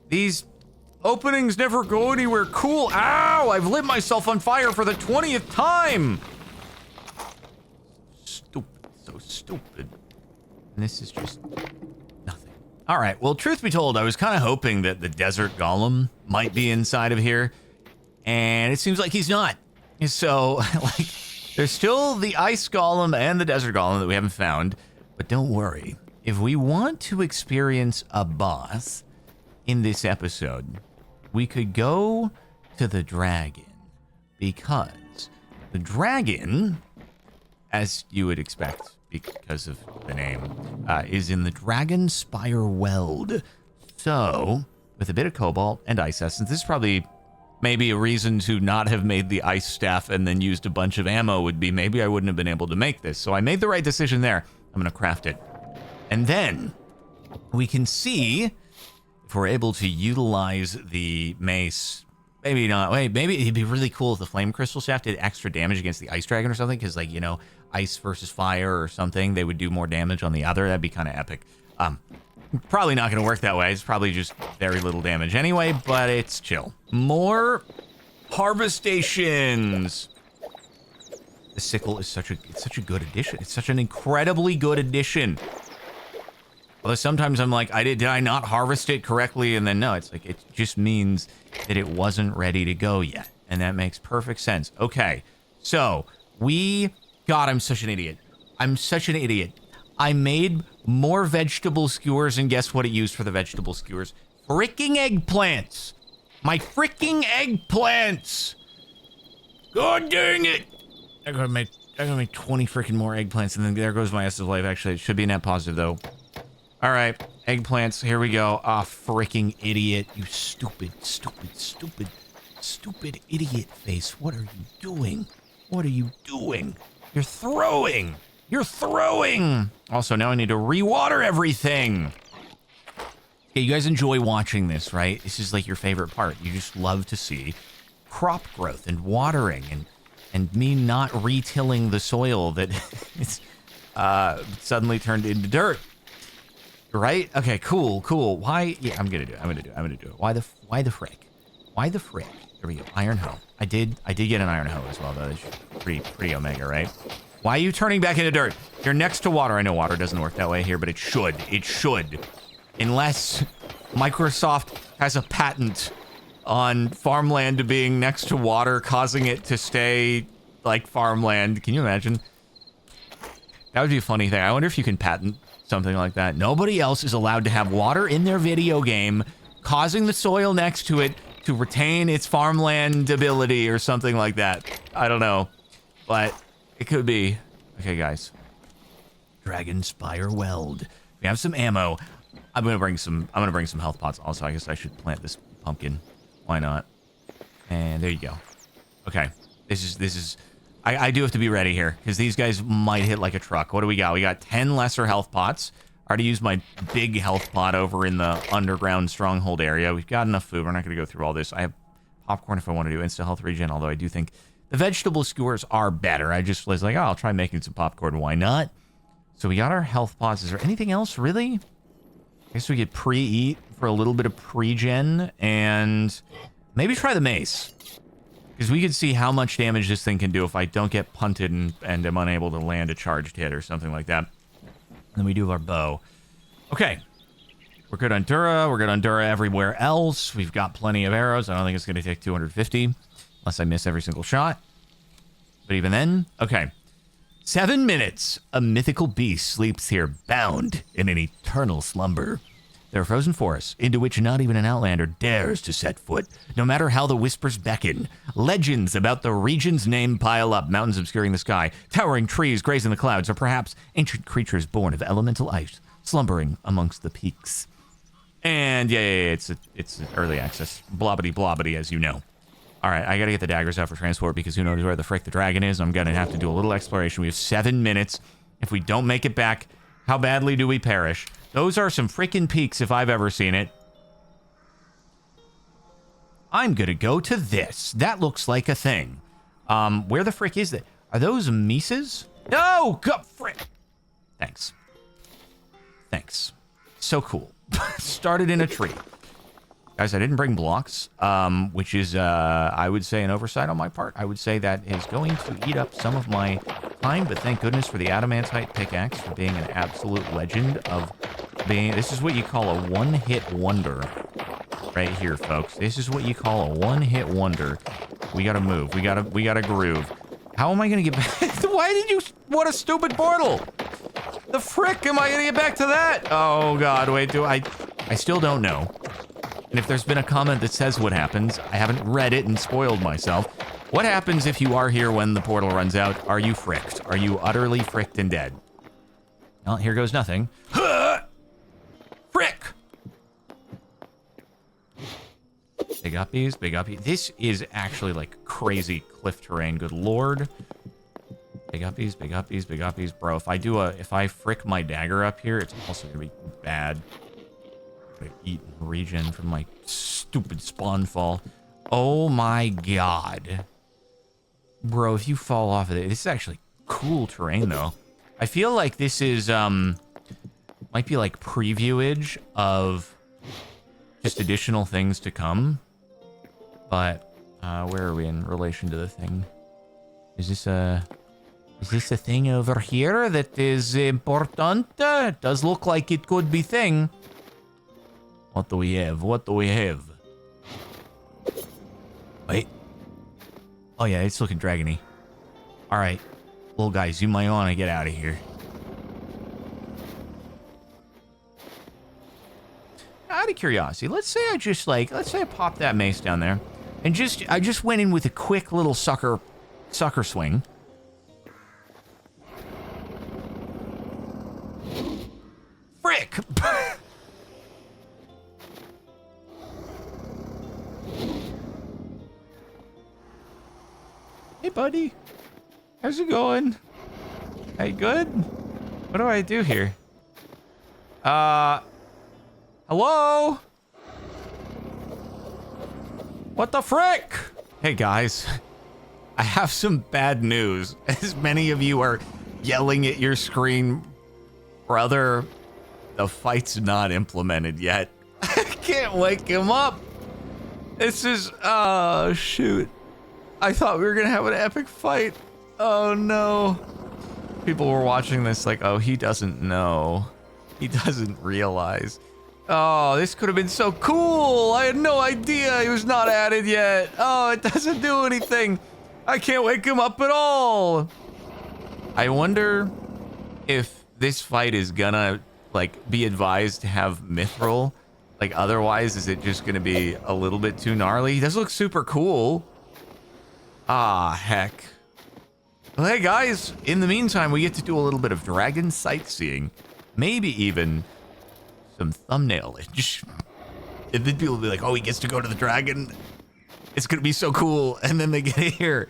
These... openings never go anywhere. Cool. Ow! I've lit myself on fire for the 20th time! Stupid. So stupid. And this is just nothing. Alright, well, truth be told, I was kind of hoping that the desert golem might be inside of here. And it seems like he's not. So, like, there's still the ice golem and the desert golem that we haven't found. But don't worry. If we want to experience a boss in this episode... we could go to the dragon, because the dragon, as you would expect because of the name, is in the Dragonspire weld. So, with a bit of cobalt and ice essence, this is probably maybe a reason to not have made the ice staff and then used a bunch of ammo would be maybe I wouldn't have been able to make this. So I made the right decision there. I'm going to craft it. And then we can see if we're able to utilize the mace. Maybe not. Wait, maybe it'd be really cool if the flame crystal shaft did extra damage against the ice dragon or something. Because, like, you know, ice versus fire or something, they would do more damage on the other. That'd be kind of epic. Probably not going to work that way. It's probably just very little damage anyway, but it's chill. More harvest stations. The sickle is such a good addition. It's such an incredibly good addition. Although sometimes I'm like, did I not harvest it correctly? And then no, it's like, it just means that it wasn't ready to go yet. And that makes perfect sense. Okay, so God, I'm such an idiot. I'm such an idiot. I made more vegetable skewers, and guess what it used for the vegetable skewers? Freaking eggplants. My freaking eggplants. God dang it. I'm gonna make 20 freaking more eggplants, and then there goes my S of life. Actually, it should be a net positive, though. All right, eggplants, here we go. Ah, freaking idiot. You stupid idiot face. What are you doing? What are you doing? You're throwing. You're throwing. Also, now I need to rewater everything. Okay, you guys enjoy watching this, right? This is like your favorite part. You just love to see crop growth and watering and me not retilling the soil that it's suddenly turned into dirt. Right? Okay, cool. Why? Yeah, I'm gonna do it. Why the frick? There we go. Iron hoe. I did get an iron hoe as well, though. That's pretty omega, right? Why are you turning back into dirt? You're next to water. I know water doesn't work that way here, but it should. It should. Unless Microsoft has a patent on farmland being next to water, causing it to stay like farmland. Can you imagine? That would be a funny thing. I wonder if you can patent something like that. Nobody else is allowed to have water in their video game, causing the soil next to it to retain its farmland ability or something like that. I don't know, but it could be. Okay, guys. Dragonspire weld. We have some ammo. I'm gonna bring some health pots. Also, I guess I should plant this pumpkin. Why not? And there you go. Okay. This is. I do have to be ready here because these guys might hit like a truck. What do we got? We got 10 lesser health pots. I already used my big health pot over in the underground stronghold area. We've got enough food. We're not going to go through all this. I have popcorn if I want to do instant health regen, although I do think the vegetable skewers are better. I just was like, oh, I'll try making some popcorn. Why not? So we got our health pots. Is there anything else, really? I guess we could pre-eat for a little bit of pre-gen and maybe try the mace. Because we could see how much damage this thing can do if I don't get punted and am unable to land a charged hit or something like that. And then we do have our bow. Okay. We're good on Dura. We're good on Dura everywhere else. We've got plenty of arrows. I don't think it's going to take 250. Unless I miss every single shot. But even then, okay. 7 minutes. A mythical beast sleeps here, bound in an eternal slumber. There are frozen forests into which not even an outlander dares to set foot, no matter how the whispers beckon. Legends about the region's name pile up, mountains obscuring the sky, towering trees grazing the clouds, or perhaps ancient creatures born of elemental ice, slumbering amongst the peaks. And yeah, it's early access. Blobbity, as you know. All right, I gotta get the daggers out for transport because who knows where the frick the dragon is. I'm gonna have to do a little exploration. We have 7 minutes. If we don't make it back, how badly do we perish? Those are some freaking peaks if I've ever seen it. I'm gonna go to this. That looks like a thing. Where the frick is that? Are those Mises? No! Go frick! Thanks. So cool. Started in a tree. Guys, I didn't bring blocks, which is, I would say, an oversight on my part. I would say that is going to eat up some of my time, but thank goodness for the adamantite pickaxe for being an absolute legend of being... This is what you call a one-hit wonder right here, folks. This is what you call a one-hit wonder. We gotta move. We gotta groove. How am I gonna get back? Why did you... What a stupid portal! The frick am I gonna get back to that? Oh, God, wait, I still don't know. And if there's been a comment that says what happens, I haven't read it and spoiled myself. What happens if you are here when the portal runs out? Are you fricked? Are you utterly fricked and dead? Well, here goes nothing. Frick! Big uppies, big uppies. This is actually like crazy cliff terrain, good lord. Big uppies, big uppies, big uppies. Bro, if I frick my dagger up here, it's also gonna be bad. I'm gonna eat regen from my stupid spawn fall. Oh my god. Bro, if you fall off of it, this is actually cool terrain though. I feel like this is, might be like previewage of just additional things to come. But, where are we in relation to the thing? Is this a thing over here that is important? It does look like it could be thing. What do we have? What do we have? Wait. Oh yeah, it's looking dragony. Alright. Little guys, you might want to get out of here. Out of curiosity, let's say I popped that mace down there. And I just went in with a quick little sucker swing. Frick! Hey, buddy. How's it going? Hey, good? What do I do here? Hello? What the frick? Hey, guys. I have some bad news. As many of you are yelling at your screen, brother, the fight's not implemented yet. I can't wake him up. This is, oh, shoot. I thought we were gonna have an epic fight. Oh no. People were watching this like, oh, he doesn't know. He doesn't realize. Oh, this could have been so cool. I had no idea he was not added yet. Oh, it doesn't do anything. I can't wake him up at all. I wonder if this fight is gonna like be advised to have mithril. Like otherwise, is it just gonna be a little bit too gnarly? He does look super cool. Ah, heck. Well, hey guys, in the meantime, we get to do a little bit of dragon sightseeing. Maybe even some thumbnailage. And then people will be like, oh, he gets to go to the dragon. It's gonna be so cool. And then they get here.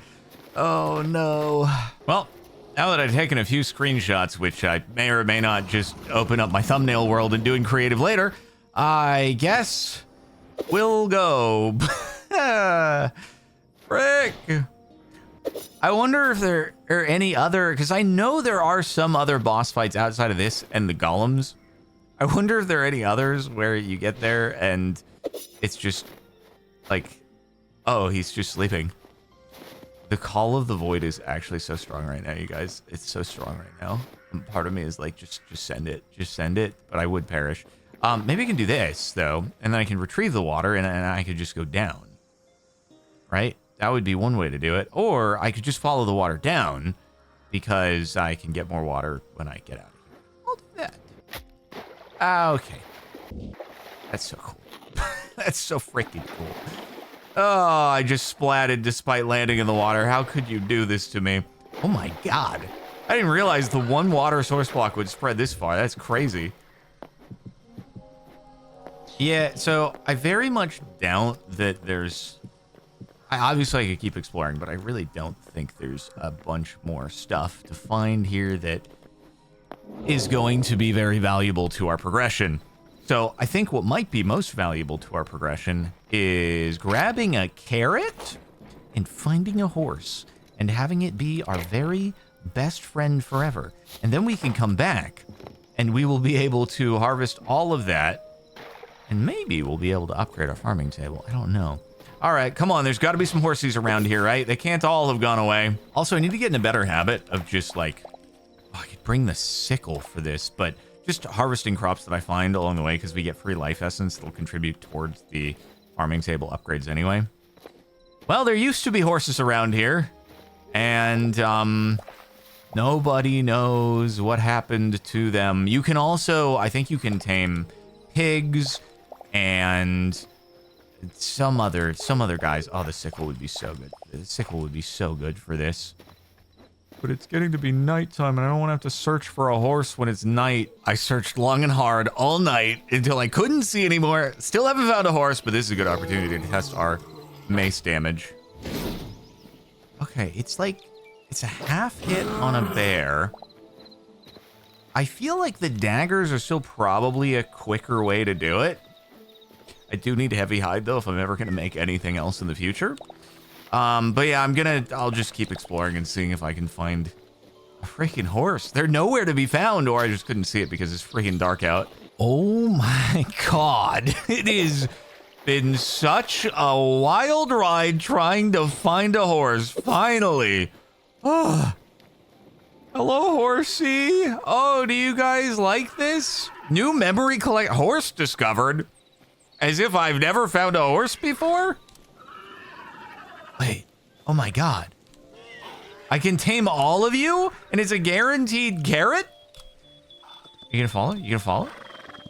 Oh no. Well, now that I've taken a few screenshots, which I may or may not just open up my thumbnail world and do in creative later, I guess we'll go. Frick. I wonder if there are any other, because I know there are some other boss fights outside of this and the golems. I wonder if there are any others where you get there and it's just like, oh, he's just sleeping. The Call of the Void is actually so strong right now, you guys. It's so strong right now. And part of me is like, just send it. Just send it, but I would perish. Maybe I can do this, though, and then I can retrieve the water and I could just go down. Right? That would be one way to do it. Or I could just follow the water down because I can get more water when I get out of here. I'll do that. Okay. That's so cool. That's so freaking cool. Oh, I just splatted despite landing in the water. How could you do this to me? Oh my god. I didn't realize the one water source block would spread this far. That's crazy. Yeah, so I very much doubt that there's... Obviously, I could keep exploring, but I really don't think there's a bunch more stuff to find here that is going to be very valuable to our progression. So I think what might be most valuable to our progression is grabbing a carrot and finding a horse and having it be our very best friend forever. And then we can come back and we will be able to harvest all of that. And maybe we'll be able to upgrade our farming table. I don't know. All right, come on. There's got to be some horses around here, right? They can't all have gone away. Also, I need to get in a better habit of just like, oh, I could bring the sickle for this, but just harvesting crops that I find along the way because we get free life essence that'll contribute towards the farming table upgrades anyway. Well, there used to be horses around here, and nobody knows what happened to them. You can also, I think you can tame pigs and some other guys. Oh, the sickle would be so good. The sickle would be so good for this. But it's getting to be nighttime, and I don't want to have to search for a horse when it's night. I searched long and hard all night until I couldn't see anymore. Still haven't found a horse, but this is a good opportunity to test our mace damage. Okay, it's like, it's a half hit on a bear. I feel like the daggers are still probably a quicker way to do it. I do need heavy hide, though, if I'm ever going to make anything else in the future. But yeah, I'll just keep exploring and seeing if I can find a freaking horse. They're nowhere to be found, or I just couldn't see it because it's freaking dark out. Oh my god. It has been such a wild ride trying to find a horse. Finally. Oh. Hello, horsey. Oh, do you guys like this? New memory horse discovered. As if I've never found a horse before? Wait, oh my god. I can tame all of you, and it's a guaranteed carrot? You gonna follow? You gonna follow?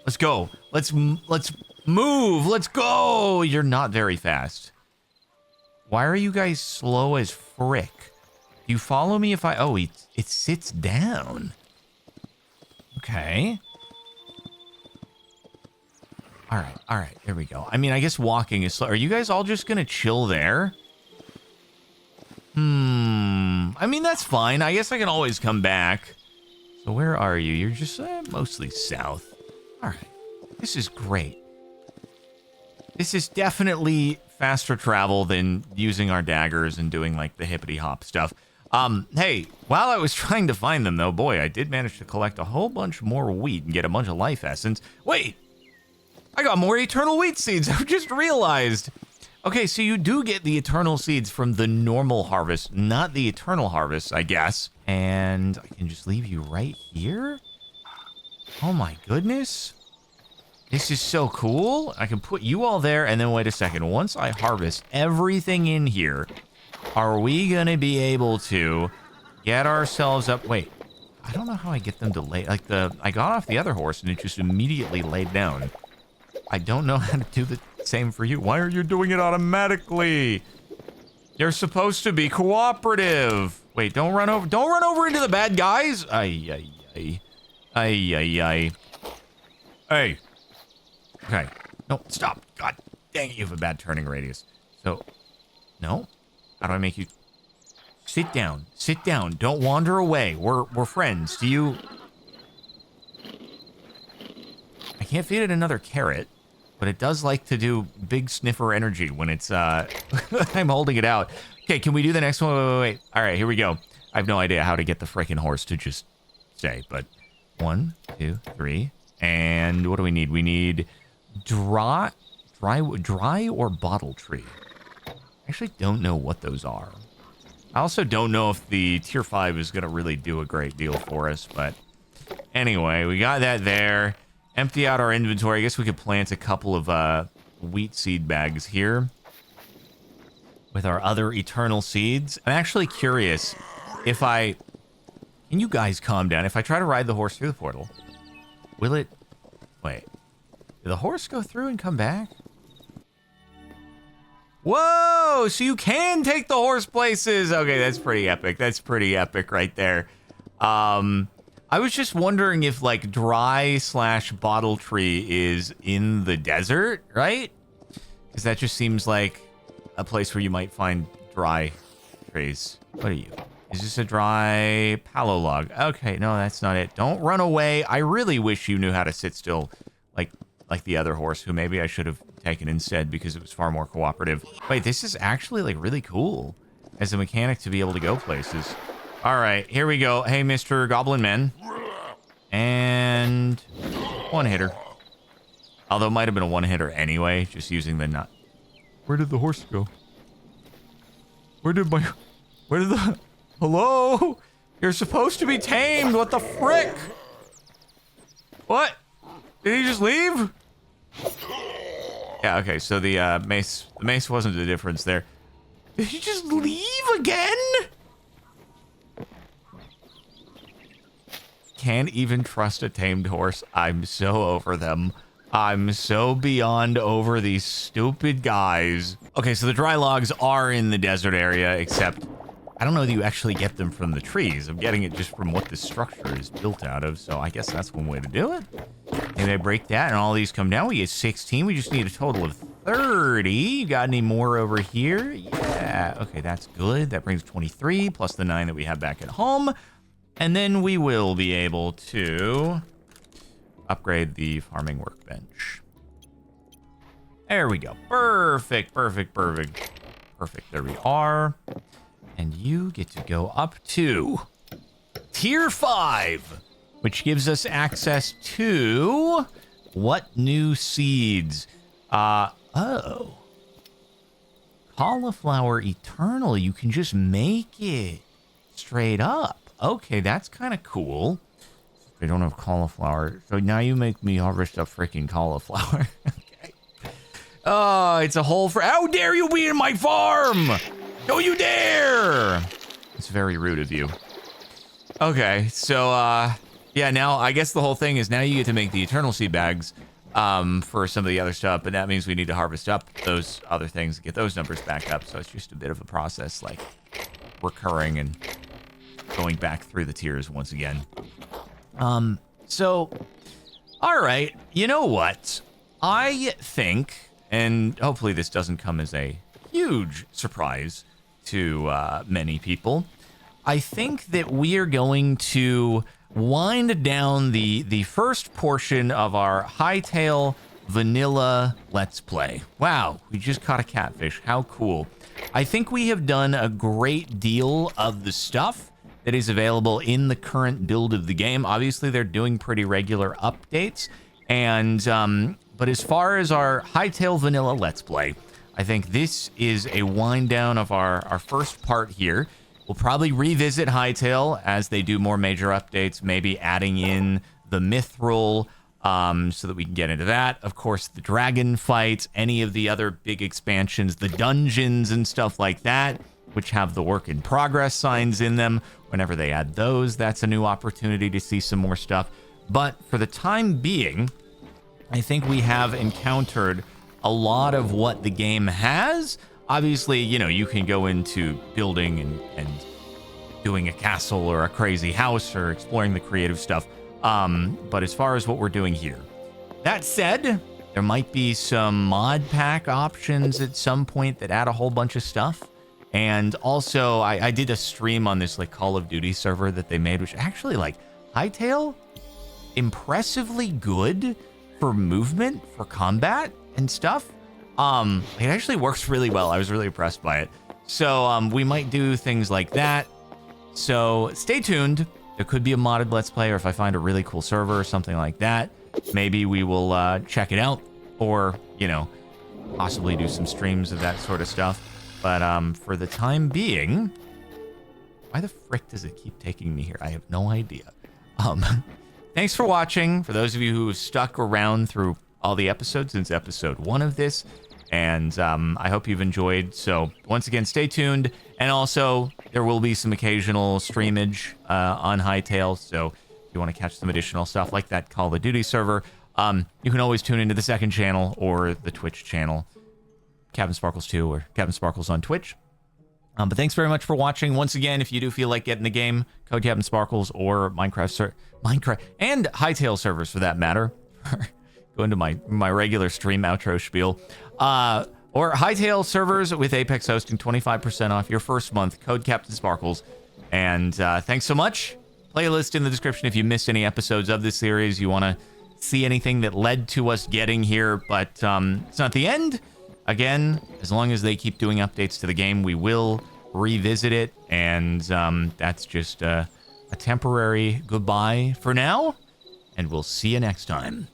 Let's go. Let's move. Let's go. You're not very fast. Why are you guys slow as frick? Do you follow me if I... Oh, it sits down. Okay. All right, there we go. I mean, I guess walking is slow. Are you guys all just gonna chill there? I mean, that's fine. I guess I can always come back. So where are you? You're just mostly south. All right. This is great. This is definitely faster travel than using our daggers and doing, like, the hippity-hop stuff. Hey, while I was trying to find them, though, boy, I did manage to collect a whole bunch more wheat and get a bunch of life essence. Wait! I got more eternal wheat seeds. I've just realized. Okay, so you do get the eternal seeds from the normal harvest, not the eternal harvest, I guess. And I can just leave you right here? Oh my goodness. This is so cool. I can put you all there, and then wait a second. Once I harvest everything in here, are we gonna be able to get ourselves up? Wait, I don't know how I get them to lay, like I got off the other horse and it just immediately laid down. I don't know how to do the same for you. Why are you doing it automatically? You're supposed to be cooperative. Wait, don't run over into the bad guys. Ay. Hey. Okay. No, stop. God dang it, you have a bad turning radius. So, no? How do I make you... Sit down. Sit down. Don't wander away. We're friends. Do you... I can't feed it another carrot. But it does like to do big sniffer energy when it's, I'm holding it out. Okay, can we do the next one? Wait. All right, here we go. I have no idea how to get the freaking horse to just stay, but 1, 2, 3. And what do we need? We need dry or bottle tree. I actually don't know what those are. I also don't know if the tier 5 is going to really do a great deal for us, but anyway, we got that there. Empty out our inventory. I guess we could plant a couple of wheat seed bags here with our other eternal seeds. I'm actually curious if I... Can you guys calm down? If I try to ride the horse through the portal, will it... Wait. Did the horse go through and come back? Whoa! So you can take the horse places! Okay, that's pretty epic. That's pretty epic right there. I was just wondering if, like, dry/bottle tree is in the desert, right? Because that just seems like a place where you might find dry trees. What are you? Is this a dry palo log? Okay, no, that's not it. Don't run away. I really wish you knew how to sit still, like the other horse, who maybe I should have taken instead because it was far more cooperative. Wait, this is actually, like, really cool as a mechanic to be able to go places. All right, here we go. Hey, Mr. Goblin Man. And one hitter. Although it might have been a one hitter anyway, just using the nut. Where did the horse go? Where did the... Hello? You're supposed to be tamed. What the frick? What? Did he just leave? Yeah, okay, so the mace wasn't the difference there. Did he just leave again? Can't even trust a tamed horse. I'm so over them. I'm so beyond over these stupid guys. Okay, so the dry logs are in the desert area, except I don't know that you actually get them from the trees. I'm getting it just from what this structure is built out of, so I guess that's one way to do it. Maybe I break that and all these come down. We get 16. We just need a total of 30. You got any more over here? Yeah. Okay, that's good. That brings 23 plus the 9 that we have back at home. And then we will be able to upgrade the farming workbench. There we go. Perfect, perfect, perfect. Perfect. There we are. And you get to go up to tier 5, which gives us access to what new seeds? Oh. Cauliflower Eternal. You can just make it straight up. Okay, that's kind of cool. They don't have cauliflower. So now you make me harvest a freaking cauliflower. Okay. Oh, it's a hole for... How dare you be in my farm? Don't you dare! It's very rude of you. Okay, so, yeah, now I guess the whole thing is now you get to make the Eternal Seed bags for some of the other stuff, but that means we need to harvest up those other things and get those numbers back up. So it's just a bit of a process, like recurring and going back through the tiers once again. So, all right, you know what? I think, and hopefully this doesn't come as a huge surprise to many people, I think that we are going to wind down the first portion of our Hytale vanilla Let's Play. Wow, we just caught a catfish. How cool. I think we have done a great deal of the stuff that is available in the current build of the game. Obviously, they're doing pretty regular updates. And, but as far as our Hytale vanilla Let's Play, I think this is a wind down of our first part here. We'll probably revisit Hytale as they do more major updates, maybe adding in the Mithril, so that we can get into that. Of course, the dragon fights, any of the other big expansions, the dungeons and stuff like that, which have the work in progress signs in them. Whenever they add those, that's a new opportunity to see some more stuff. But for the time being, I think we have encountered a lot of what the game has. Obviously, you know, you can go into building and doing a castle or a crazy house or exploring the creative stuff. But as far as what we're doing here, that said, there might be some mod pack options at some point that add a whole bunch of stuff. And also, I did a stream on this like Call of Duty server that they made, which actually, like, Hytale, impressively good for movement, for combat and stuff. It actually works really well. I was really impressed by it. So we might do things like that. So stay tuned. There could be a modded Let's Play, or if I find a really cool server or something like that, maybe we will check it out, or, you know, possibly do some streams of that sort of stuff. But for the time being, why the frick does it keep taking me here? I have no idea. Thanks for watching. For those of you who have stuck around through all the episodes since episode 1 of this, and I hope you've enjoyed. So once again, stay tuned. And also, there will be some occasional streamage on Hytale. So if you want to catch some additional stuff like that Call of Duty server, you can always tune into the second channel or the Twitch channel, CaptainSparklez 2 or CaptainSparklez on Twitch. But thanks very much for watching. Once again, if you do feel like getting the game, code CaptainSparklez or Minecraft and Hytale servers for that matter. Go into my regular stream outro spiel. Or Hytale servers with Apex hosting, 25% off your first month. Code CaptainSparklez. And thanks so much. Playlist in the description if you missed any episodes of this series. You want to see anything that led to us getting here. But it's not the end. Again, as long as they keep doing updates to the game, we will revisit it. And that's just a temporary goodbye for now. And we'll see you next time.